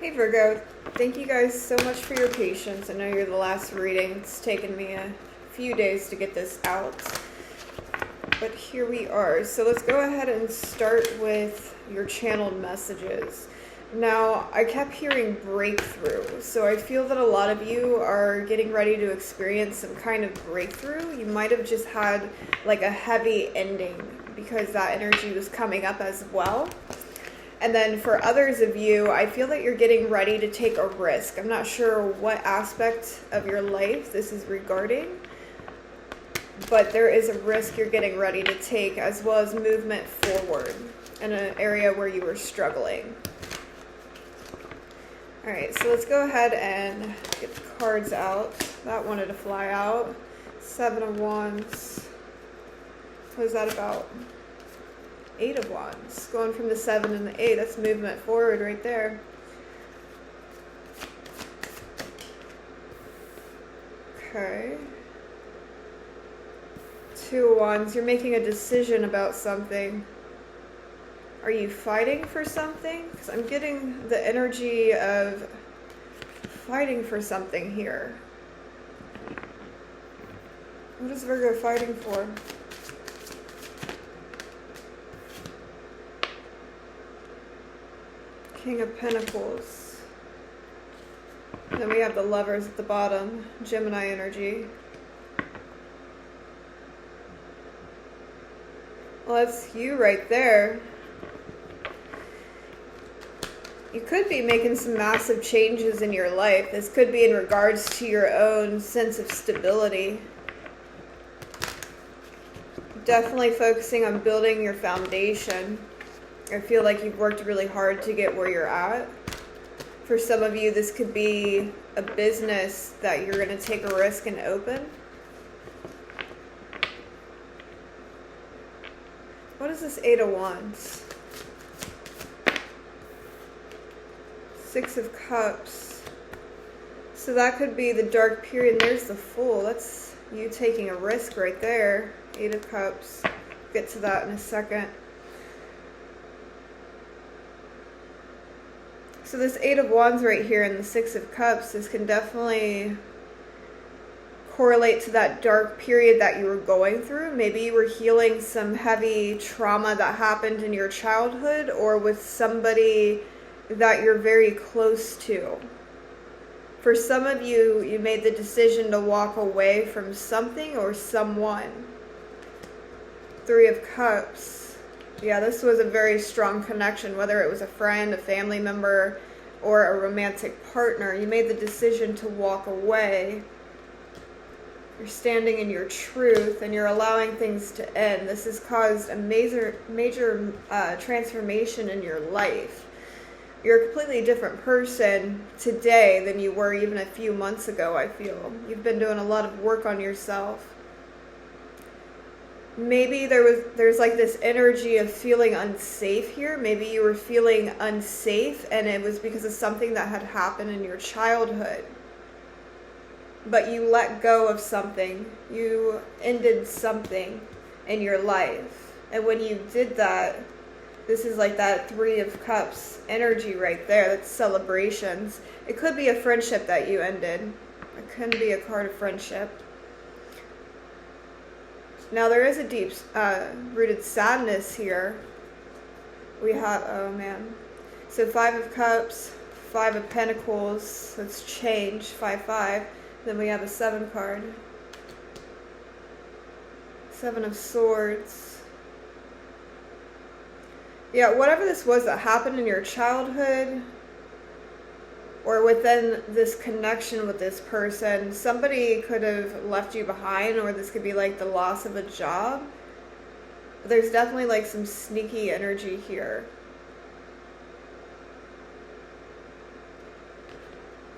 Hey Virgo, thank you guys so much for your patience. I know you're the last reading. It's taken me a few days to get this out, but here we are. So let's go ahead and start with your channeled messages. Now, I kept hearing breakthrough, so I feel that a lot of you are getting ready to experience some kind of breakthrough. You might have just had like a heavy ending because that energy was coming up as well. And then for others of you, I feel that you're getting ready to take a risk. I'm not sure what aspect of your life this is regarding, but there is a risk you're getting ready to take, as well as movement forward in an area where you were struggling. All right, so let's go ahead and get the cards out. That wanted to fly out. 7 of Wands. What is that about? 8 of Wands. Going from the 7 and the 8. That's movement forward right there. Okay. 2 of Wands. You're making a decision about something. Are you fighting for something? Because I'm getting the energy of fighting for something here. What is Virgo fighting for? King of Pentacles. Then we have the Lovers at the bottom. Gemini energy. Well, that's you right there. You could be making some massive changes in your life. This could be in regards to your own sense of stability. Definitely focusing on building your foundation. I feel like you've worked really hard to get where you're at. For some of you, this could be a business that you're going to take a risk and open. What is this 8 of Wands? 6 of Cups. So that could be the dark period. And there's the Fool. That's you taking a risk right there. 8 of Cups. Get to that in a second. So this 8 of Wands right here and the 6 of Cups, this can definitely correlate to that dark period that you were going through. Maybe you were healing some heavy trauma that happened in your childhood or with somebody that you're very close to. For some of you, you made the decision to walk away from something or someone. 3 of Cups. Yeah, this was a very strong connection, whether it was a friend, a family member, or a romantic partner. You made the decision to walk away. You're standing in your truth and you're allowing things to end. This has caused a major transformation in your life. You're a completely different person today than you were even a few months ago, I feel. You've been doing a lot of work on yourself. Maybe there's like this energy of feeling unsafe here. Maybe you were feeling unsafe and it was because of something that had happened in your childhood. But you let go of something. You ended something in your life. And when you did that, this is like that 3 of Cups energy right there. That's celebrations. It could be a friendship that you ended. It could be a card of friendship. Now there is a deep rooted sadness here. We have, oh man. So 5 of Cups, 5 of Pentacles, let's change, 5-5. Then we have a 7 card. 7 of Swords. Yeah, whatever this was that happened in your childhood, or within this connection with this person, somebody could have left you behind, or this could be like the loss of a job. There's definitely like some sneaky energy here.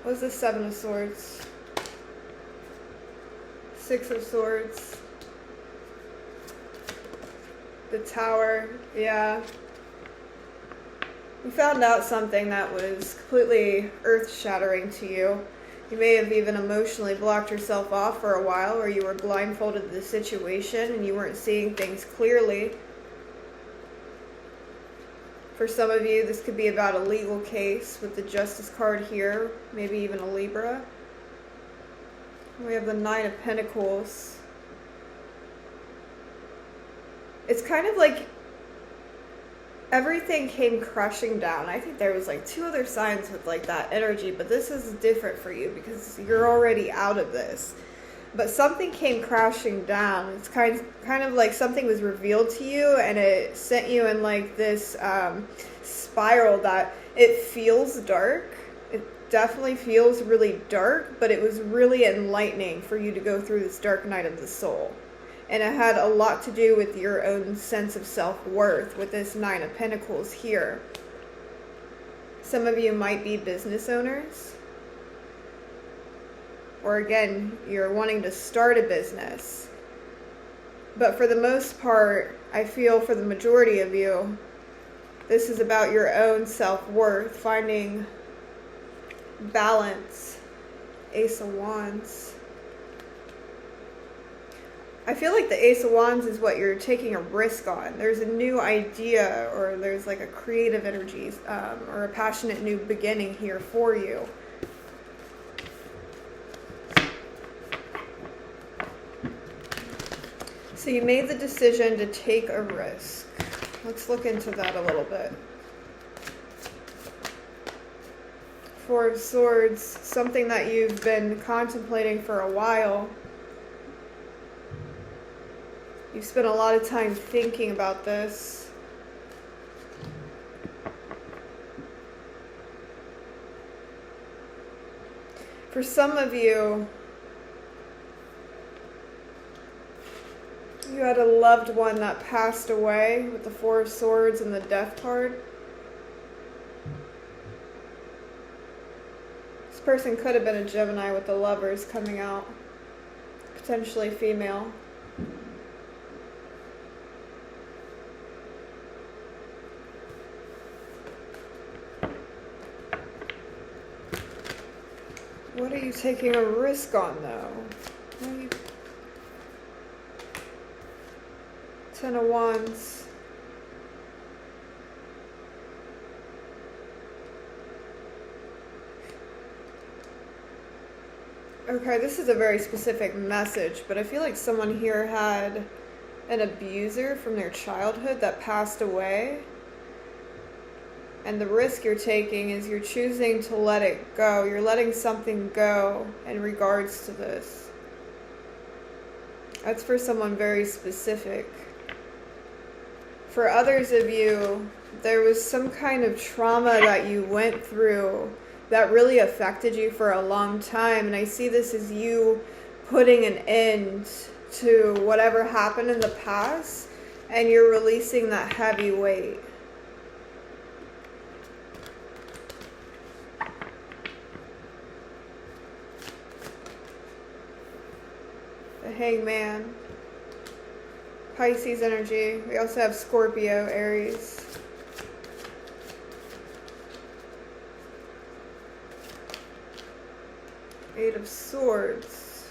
What was the 7 of Swords? 6 of Swords. The Tower, yeah. You found out something that was completely earth-shattering to you. You may have even emotionally blocked yourself off for a while, or you were blindfolded to the situation and you weren't seeing things clearly. For some of you, this could be about a legal case with the Justice card here, maybe even a Libra. We have the Nine of Pentacles. It's kind of like everything came crashing down. I think there was like 2 other signs with like that energy, but this is different for you because you're already out of this. But something came crashing down. It's kind of like something was revealed to you, and it sent you in like this spiral that it feels dark. It definitely feels really dark, but it was really enlightening for you to go through this dark night of the soul. And it had a lot to do with your own sense of self-worth with this Nine of Pentacles here. Some of you might be business owners. Or again, you're wanting to start a business. But for the most part, I feel for the majority of you, this is about your own self-worth, finding balance. Ace of Wands. I feel like the Ace of Wands is what you're taking a risk on. There's a new idea, or there's like a creative energy, or a passionate new beginning here for you. So you made the decision to take a risk. Let's look into that a little bit. Four of Swords, something that you've been contemplating for a while. You've spent a lot of time thinking about this. For some of you, you had a loved one that passed away with the Four of Swords and the Death card. This person could have been a Gemini with the Lovers coming out, potentially female. What are you taking a risk on, though? Ten of Wands. Okay, this is a very specific message, but I feel like someone here had an abuser from their childhood that passed away. And the risk you're taking is you're choosing to let it go. You're letting something go in regards to this. That's for someone very specific. For others of you, there was some kind of trauma that you went through that really affected you for a long time. And I see this as you putting an end to whatever happened in the past, and you're releasing that heavy weight. The Hangman, Pisces energy. We also have Scorpio, Aries. Eight of Swords.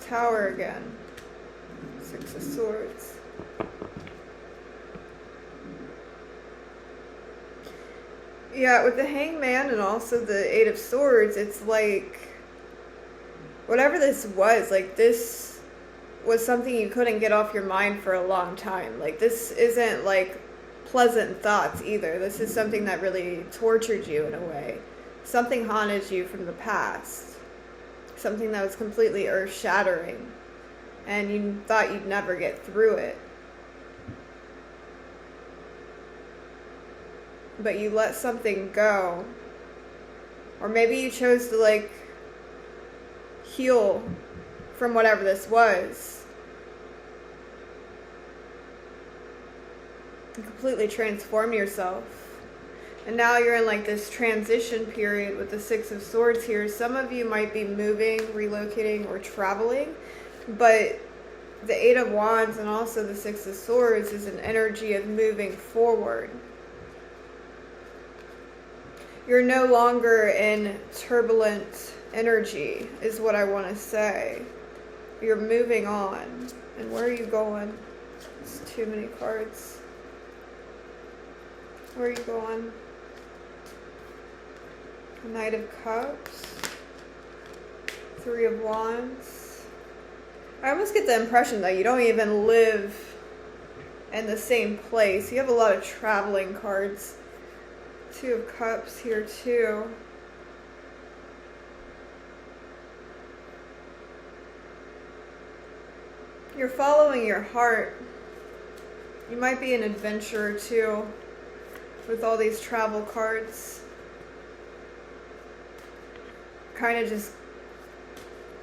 Tower again. Six of Swords. Yeah, with the Hangman and also the Eight of Swords, it's like whatever this was, like this was something you couldn't get off your mind for a long time. Like this isn't like pleasant thoughts either. This is something that really tortured you in a way. Something haunted you from the past. Something that was completely earth-shattering. And you thought you'd never get through it. But you let something go. Or maybe you chose to like heal from whatever this was and completely transform yourself. And now you're in like this transition period with the Six of Swords here. Some of you might be moving, relocating, or traveling, but the Eight of Wands and also the Six of Swords is an energy of moving forward. You're no longer in turbulent energy, is what I want to say. You're moving on. And where are you going? It's too many cards. Where are you going? Knight of Cups. Three of Wands. I almost get the impression that you don't even live in the same place. You have a lot of traveling cards. Two of Cups here too. You're following your heart. You might be an adventurer too with all these travel cards. Kind of just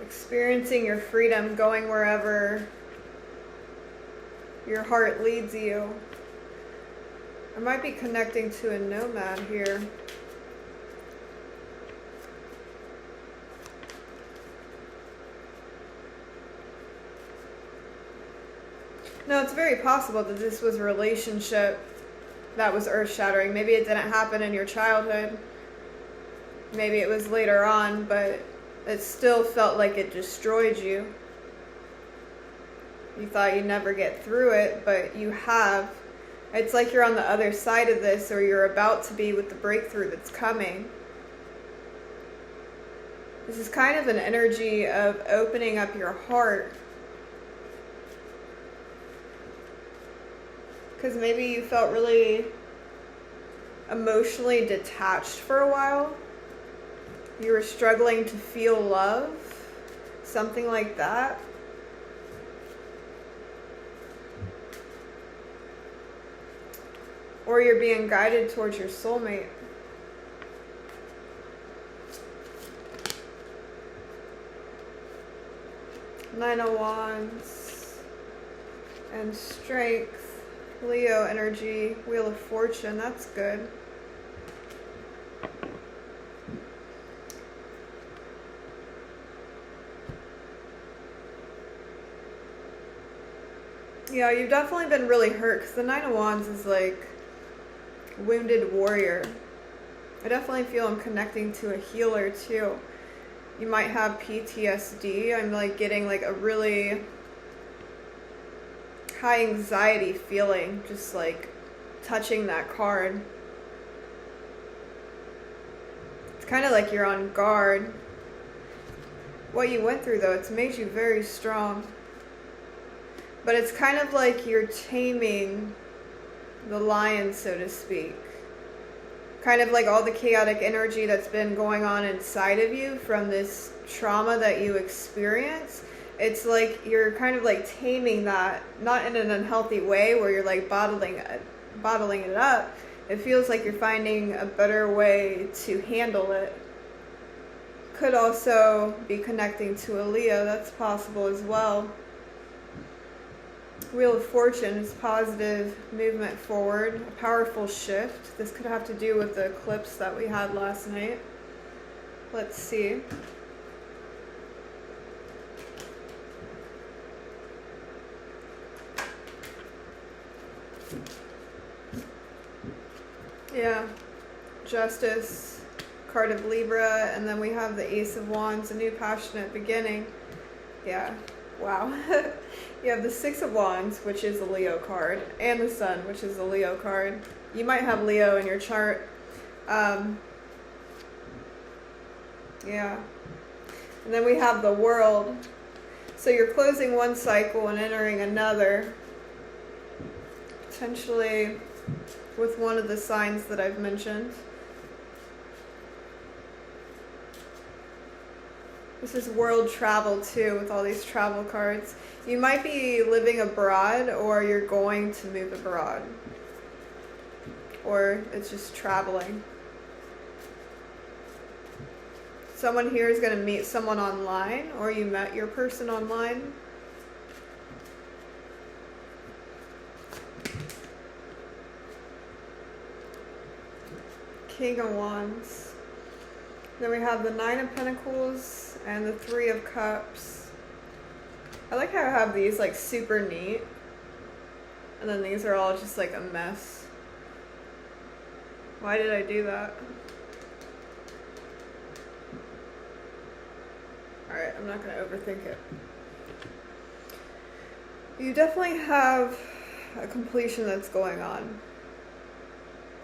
experiencing your freedom, going wherever your heart leads you. I might be connecting to a nomad here. No, it's very possible that this was a relationship that was earth-shattering. Maybe it didn't happen in your childhood. Maybe it was later on, but it still felt like it destroyed you. You thought you'd never get through it, but you have. It's like you're on the other side of this, or you're about to be with the breakthrough that's coming. This is kind of an energy of opening up your heart. Because maybe you felt really emotionally detached for a while. You were struggling to feel love. Something like that. Or you're being guided towards your soulmate. Nine of Wands and Strength. Leo energy, Wheel of Fortune, that's good. Yeah, you've definitely been really hurt because the Nine of Wands is like wounded warrior. I definitely feel I'm connecting to a healer too. You might have PTSD. I'm like getting like a really high anxiety feeling just like touching that card. It's kind of like you're on guard. What you went through though, it's made you very strong. But it's kind of like you're taming the lion, so to speak. Kind of like all the chaotic energy that's been going on inside of you from this trauma that you experienced. It's like you're kind of like taming that, not in an unhealthy way where you're like bottling it up. It feels like you're finding a better way to handle it. Could also be connecting to a Leo, that's possible as well. Wheel of Fortune is positive movement forward, a powerful shift. This could have to do with the eclipse that we had last night. Let's see. Yeah, Justice, card of Libra, and then we have the Ace of Wands, a new passionate beginning. Yeah, wow. You have the Six of Wands, which is a Leo card, and the Sun, which is a Leo card. You might have Leo in your chart. Yeah. And then we have the World. So you're closing one cycle and entering another. Potentially with one of the signs that I've mentioned. This is world travel too, with all these travel cards. You might be living abroad, or you're going to move abroad. Or it's just traveling. Someone here is going to meet someone online, or you met your person online. King of Wands. Then we have the Nine of Pentacles and the Three of Cups. I like how I have these like super neat. And then these are all just like a mess. Why did I do that? Alright, I'm not going to overthink it. You definitely have a completion that's going on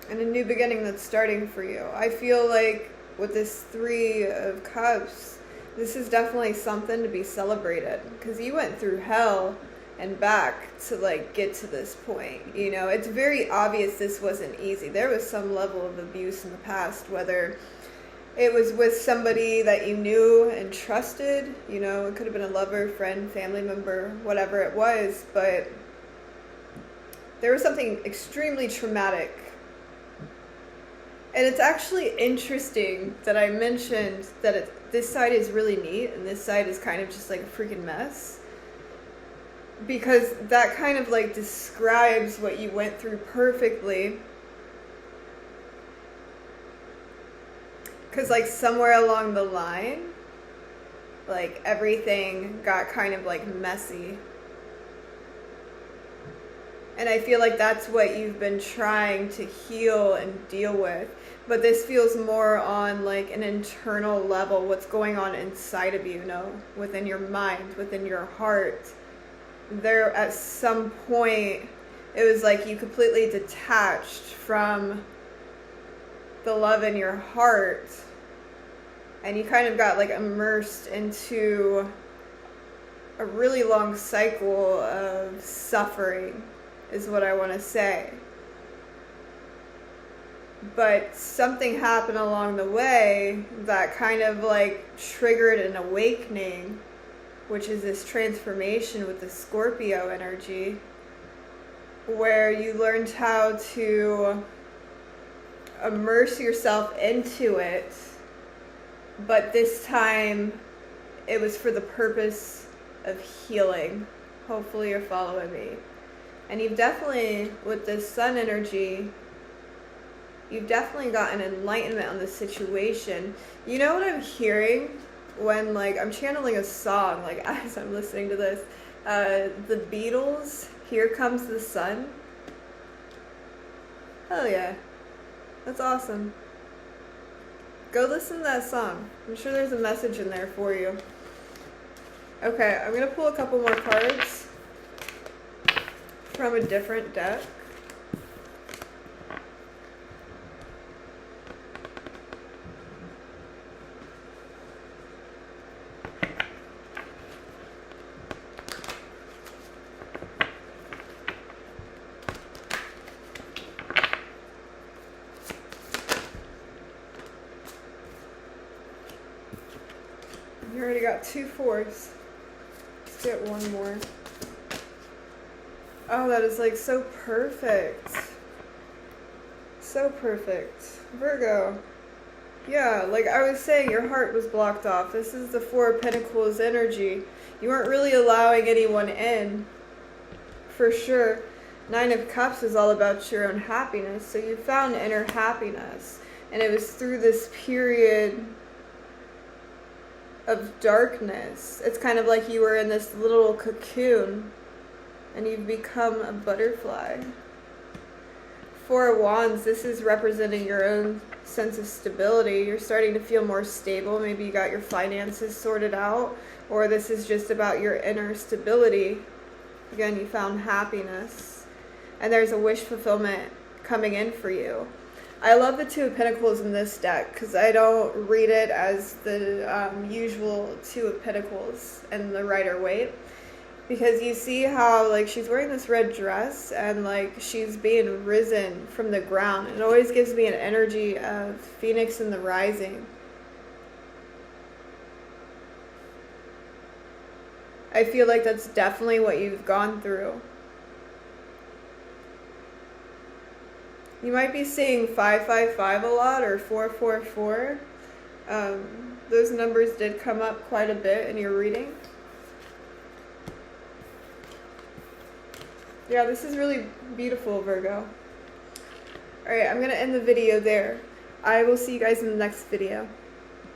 and a new beginning that's starting for you. I feel like with this Three of Cups, this is definitely something to be celebrated, because you went through hell and back to like get to this point. You know, it's very obvious this wasn't easy. There was some level of abuse in the past, whether it was with somebody that you knew and trusted, you know, it could have been a lover, friend, family member, whatever it was, but there was something extremely traumatic. And it's actually interesting that I mentioned that this side is really neat and this side is kind of just like a freaking mess, because that kind of like describes what you went through perfectly. Because like somewhere along the line, like everything got kind of like messy. And I feel like that's what you've been trying to heal and deal with. But this feels more on like an internal level, what's going on inside of you, you know, within your mind, within your heart. There at some point, it was like you completely detached from the love in your heart, and you kind of got like immersed into a really long cycle of suffering, is what I want to say. But something happened along the way that kind of like triggered an awakening, which is this transformation with the Scorpio energy, where you learned how to immerse yourself into it, but this time it was for the purpose of healing. Hopefully you're following me. And you've definitely, with this Sun energy, you've definitely gotten enlightenment on the situation. You know what I'm hearing when like I'm channeling a song, like as I'm listening to this, the Beatles, Here Comes the Sun. Hell yeah. That's awesome. Go listen to that song. I'm sure there's a message in there for you. Okay, I'm going to pull a couple more cards from a different deck. You already got 2 4s. Let's get one more. Oh, that is like so perfect. So perfect. Virgo. Yeah, like I was saying, your heart was blocked off. This is the 4 of Pentacles energy. You weren't really allowing anyone in. For sure. 9 of Cups is all about your own happiness. So you found inner happiness. And it was through this period of darkness. It's kind of like you were in this little cocoon and you've become a butterfly. 4 of Wands, this is representing your own sense of stability. You're starting to feel more stable. Maybe you got your finances sorted out, or this is just about your inner stability. Again, you found happiness, and there's a wish fulfillment coming in for you. I love the 2 of Pentacles in this deck because I don't read it as the usual 2 of Pentacles and the Rider-Waite, because you see how like she's wearing this red dress and like she's being risen from the ground. It always gives me an energy of Phoenix in the rising. I feel like that's definitely what you've gone through. You might be seeing 555 a lot, or 444. Those numbers did come up quite a bit in your reading. Yeah, this is really beautiful, Virgo. Alright, I'm going to end the video there. I will see you guys in the next video.